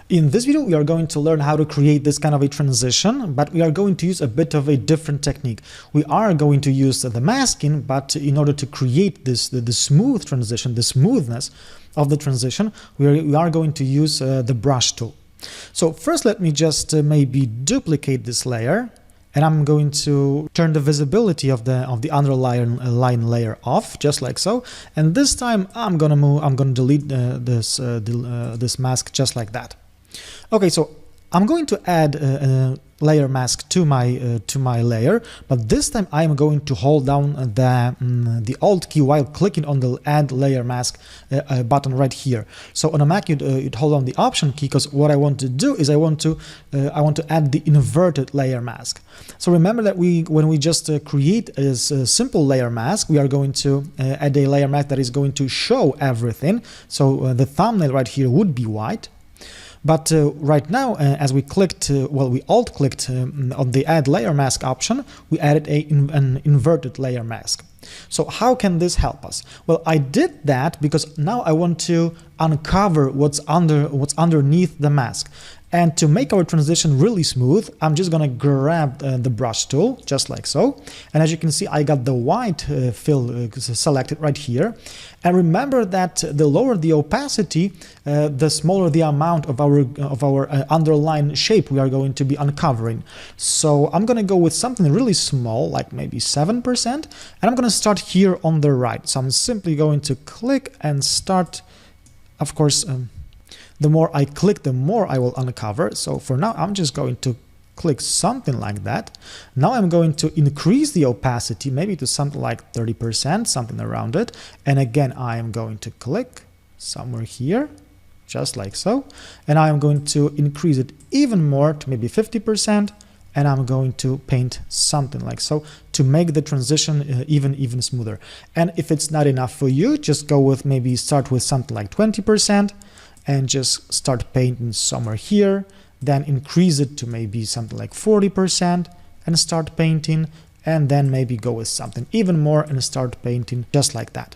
In this video, we are going to learn how to create this kind of a transition, but we are going to use a bit of a different technique. We are going to use the masking, but in order to create the smooth transition, the smoothness of the transition, we are going to use the brush tool. So first, let me just maybe duplicate this layer, and I'm going to turn the visibility of the underlying layer off, just like so. And this time, I'm gonna delete this mask just like that. Okay, so I'm going to add a layer mask to my layer, but this time I am going to hold down the Alt key while clicking on the Add Layer Mask button right here. So on a Mac, you'd hold on the Option key, because what I want to do is I want to add the inverted layer mask. So remember that when we just create a simple layer mask, we are going to add a layer mask that is going to show everything. So the thumbnail right here would be white. But right now, as we clicked, we alt-clicked on the Add Layer Mask option, we added an inverted layer mask. So how can this help us? Well, I did that because now I want to uncover what's underneath the mask. And to make our transition really smooth, I'm just gonna grab the brush tool, just like so. And as you can see, I got the white fill selected right here. And remember that the lower the opacity, the smaller the amount of our underlying shape we are going to be uncovering. So I'm gonna go with something really small, like maybe 7%, and I'm gonna start here on the right. So I'm simply going to click and start, of course, the more I click, the more I will uncover. So for now, I'm just going to click something like that. Now I'm going to increase the opacity, maybe to something like 30%, something around it. And again, I am going to click somewhere here, just like so. And I am going to increase it even more to maybe 50%. And I'm going to paint something like so to make the transition even smoother. And if it's not enough for you, just go with maybe start with something like 20%. And just start painting somewhere here, then increase it to maybe something like 40% and start painting, and then maybe go with something even more and start painting just like that.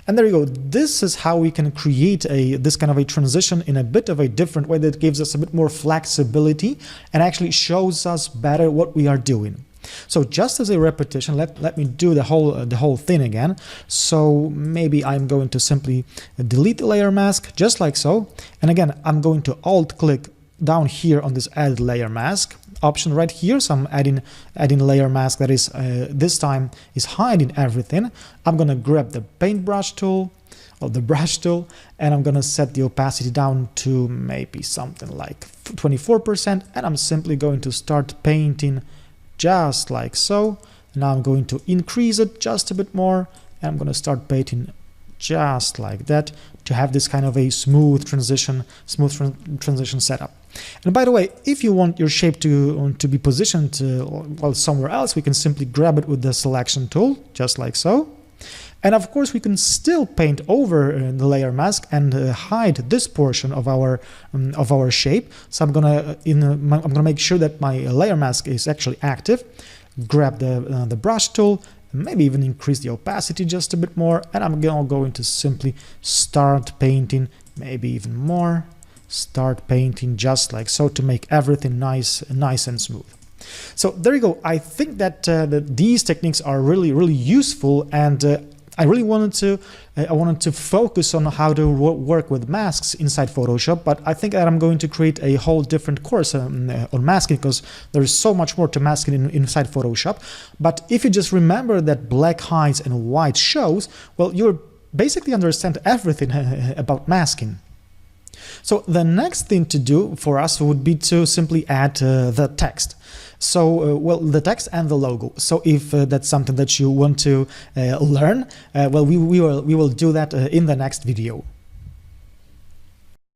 And there you go. This is how we can create this kind of a transition in a bit of a different way that gives us a bit more flexibility and actually shows us better what we are doing. So just as a repetition, let me do the whole thing again. So maybe I'm going to simply delete the layer mask, just like so. And again, I'm going to alt-click down here on this Add Layer Mask option right here. So I'm adding layer mask that is this time is hiding everything. I'm gonna grab the paintbrush tool or the brush tool, and I'm gonna set the opacity down to maybe something like 24%, and I'm simply going to start painting just like so. Now I'm going to increase it just a bit more, and I'm going to start painting just like that to have this kind of a smooth transition setup. And by the way, if you want your shape to be positioned somewhere else, we can simply grab it with the selection tool, just like so. And of course, we can still paint over the layer mask and hide this portion of our shape. So I'm gonna make sure that my layer mask is actually active. Grab the brush tool, maybe even increase the opacity just a bit more, and I'm going to simply start painting, maybe even more. Start painting just like so to make everything nice and smooth. So there you go. I think that these techniques are really useful, and I really wanted to focus on how to work with masks inside Photoshop, but I think that I'm going to create a whole different course on masking, because there is so much more to masking inside Photoshop. But if you just remember that black hides and white shows, well, you basically understand everything about masking. So the next thing to do for us would be to simply add the text. So, the text and the logo. So if that's something that you want to learn, we will do that in the next video.